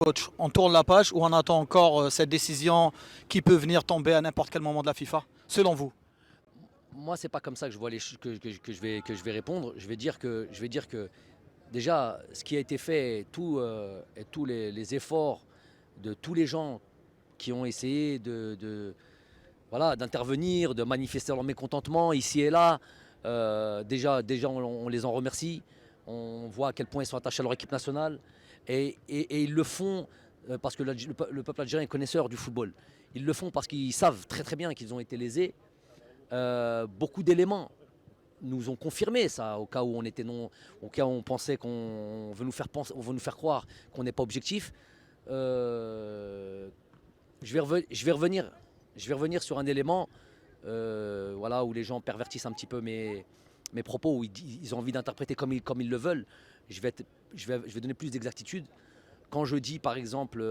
Coach, on tourne la page ou on attend encore cette décision qui peut venir tomber à n'importe quel moment de la FIFA, selon vous? Moi, c'est pas comme ça que je vois que je vais répondre. Je vais dire que déjà, ce qui a été fait et tous les efforts de tous les gens qui ont essayé voilà, d'intervenir, de manifester leur mécontentement ici et là, déjà on les en remercie. On voit à quel point ils sont attachés à leur équipe nationale et ils le font parce que le peuple algérien est connaisseur du football. Ils le font parce qu'ils savent très très bien qu'ils ont été lésés. Beaucoup d'éléments nous ont confirmé ça au cas où au cas où on pensait qu'on veut nous faire on veut nous faire croire qu'on n'est pas objectif. Euh, je vais revenir, je vais revenir sur un élément, voilà, où les gens pervertissent un petit peu mes propos, où ils ont envie d'interpréter comme ils le veulent. Je vais, être- je vais donner plus d'exactitude. Quand je dis par exemple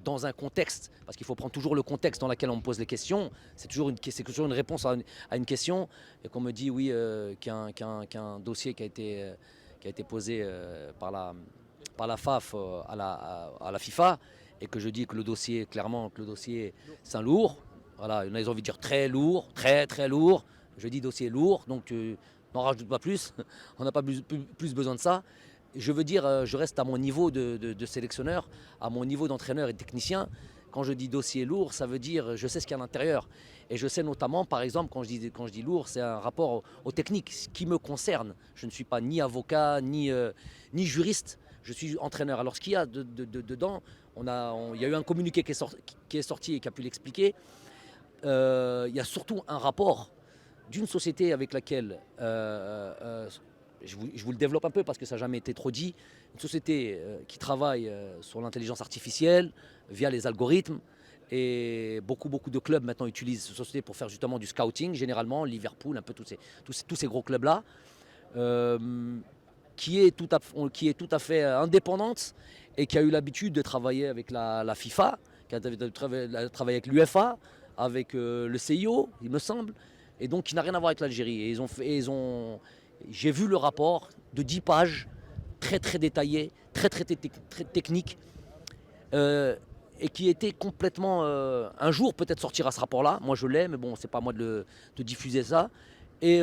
dans un contexte, parce qu'il faut prendre toujours le contexte dans lequel on me pose les questions, c'est toujours une réponse à une question, et qu'on me dit oui, qu'un dossier qui a été posé par la FAF à la FIFA, et que je dis que le dossier, clairement, que le dossier c'est un lourd, voilà, il y en a ils ont envie de dire très lourd, très très lourd, je dis dossier lourd, donc n'en rajoute pas plus, on n'a pas plus besoin de ça. Je veux dire, je reste à mon niveau de sélectionneur, à mon niveau d'entraîneur et de technicien. Quand je dis dossier lourd, ça veut dire je sais ce qu'il y a à l'intérieur. Et je sais notamment, par exemple, quand je dis lourd, c'est un rapport aux techniques, ce qui me concerne. Je ne suis pas ni avocat, ni juriste, je suis entraîneur. Alors ce qu'il y a dedans, il y a eu un communiqué qui est sorti et qui a pu l'expliquer. Il y a surtout un rapport d'une société avec laquelle je vous le développe un peu parce que ça n'a jamais été trop dit, une société qui travaille sur l'intelligence artificielle via les algorithmes. Et beaucoup de clubs maintenant utilisent cette société pour faire justement du scouting, généralement Liverpool, un peu tous ces gros clubs-là, euh, qui est tout à fait indépendante et qui a eu l'habitude de travailler avec la FIFA, qui a travaillé avec l'UEFA, avec le CIO, il me semble, et donc qui n'a rien à voir avec l'Algérie. J'ai vu le rapport de 10 pages, très très détaillé, très technique, et qui était complètement. Un jour peut-être sortira ce rapport-là. Moi je l'ai, mais bon, c'est pas à moi de diffuser ça. Et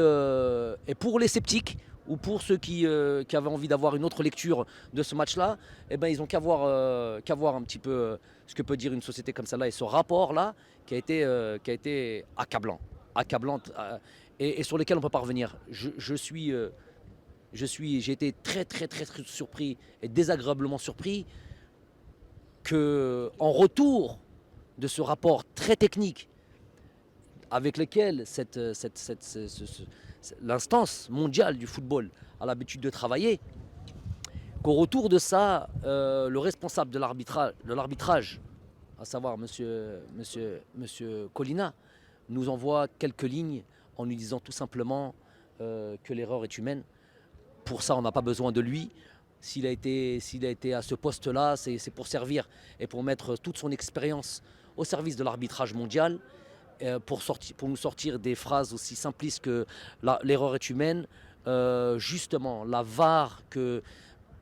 pour les sceptiques ou pour ceux qui avaient envie d'avoir une autre lecture de ce match-là, eh ben, ils n'ont qu'à voir un petit peu ce que peut dire une société comme celle-là et ce rapport-là qui a été accablant et sur lequel on ne peut pas revenir. J'ai été très surpris et désagréablement surpris que, en retour de ce rapport très technique avec lequel l'instance mondiale du football a l'habitude de travailler, qu'au retour de ça, le responsable de l'arbitrage, à savoir monsieur Colina, nous envoie quelques lignes en nous disant tout simplement que l'erreur est humaine. Pour ça, on n'a pas besoin de lui. S'il a été à ce poste-là, c'est pour servir et pour mettre toute son expérience au service de l'arbitrage mondial, pour nous sortir des phrases aussi simplistes que l'erreur est humaine. Justement, la VAR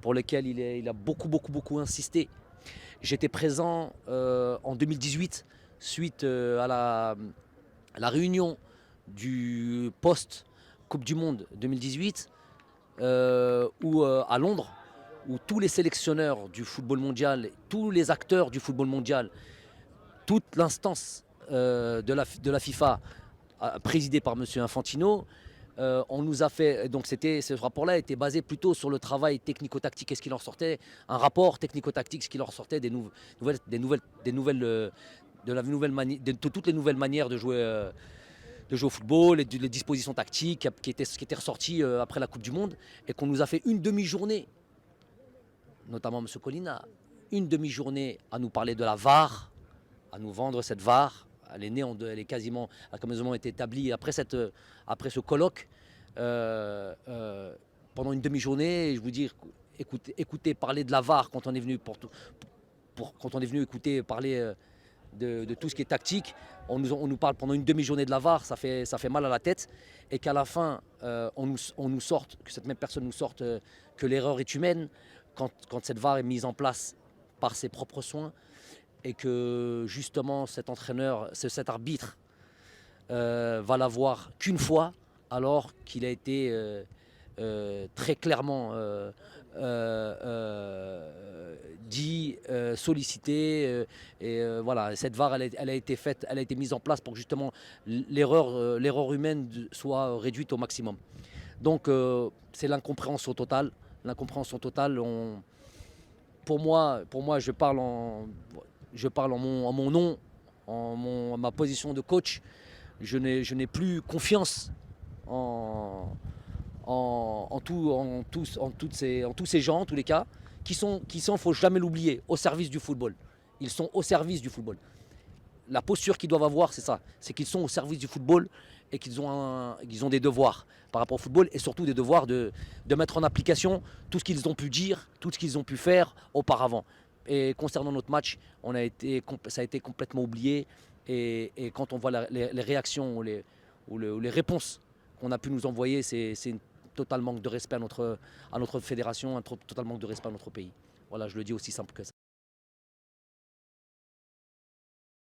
pour laquelle il a beaucoup insisté. J'étais présent en 2018 suite à la réunion du post Coupe du Monde 2018 à Londres, où tous les sélectionneurs du football mondial, tous les acteurs du football mondial, toute l'instance de la FIFA, présidée par M. Infantino, on nous a fait. Donc ce rapport-là était basé plutôt sur le travail technico-tactique et ce qu'il en sortait, un rapport technico-tactique, ce qu'il en sortait de toutes les nouvelles manières de jouer au football, les dispositions tactiques qui étaient ressorties après la Coupe du Monde, et qu'on nous a fait une demi-journée, notamment M. Colina, une demi-journée à nous parler de la VAR, à nous vendre cette VAR. Elle est née, elle est quasiment, elle a quasiment été établie après ce colloque. Pendant une demi-journée, je vous dis, écoutez parler de la VAR quand on est venu quand on est venu écouter parler de tout ce qui est tactique. On nous parle pendant une demi-journée de la VAR, ça fait mal à la tête. Et qu'à la fin, on nous sorte, que cette même personne nous sorte que l'erreur est humaine quand cette VAR est mise en place par ses propres soins et que justement cet entraîneur, cet arbitre va la voir qu'une fois alors qu'il a été très clairement dit, sollicité. Voilà, cette VAR, elle a été faite, elle a été mise en place pour que justement l'erreur humaine soit réduite au maximum. Donc c'est l'incompréhension totale. L'incompréhension totale. Pour moi, je parle en mon nom, en ma position de coach. Je n'ai plus confiance en tous ces gens, en tous les cas, qui sont, faut jamais l'oublier, au service du football. Ils sont au service du football. La posture qu'ils doivent avoir, c'est ça. C'est qu'ils sont au service du football et qu'ils ont des devoirs par rapport au football et surtout des devoirs de mettre en application tout ce qu'ils ont pu dire, tout ce qu'ils ont pu faire auparavant. Et concernant notre match, ça a été complètement oublié. Et quand on voit les réactions ou les réponses qu'on a pu nous envoyer, c'est un total manque de respect à notre fédération, un total manque de respect à notre pays. Voilà, je le dis aussi simple que ça.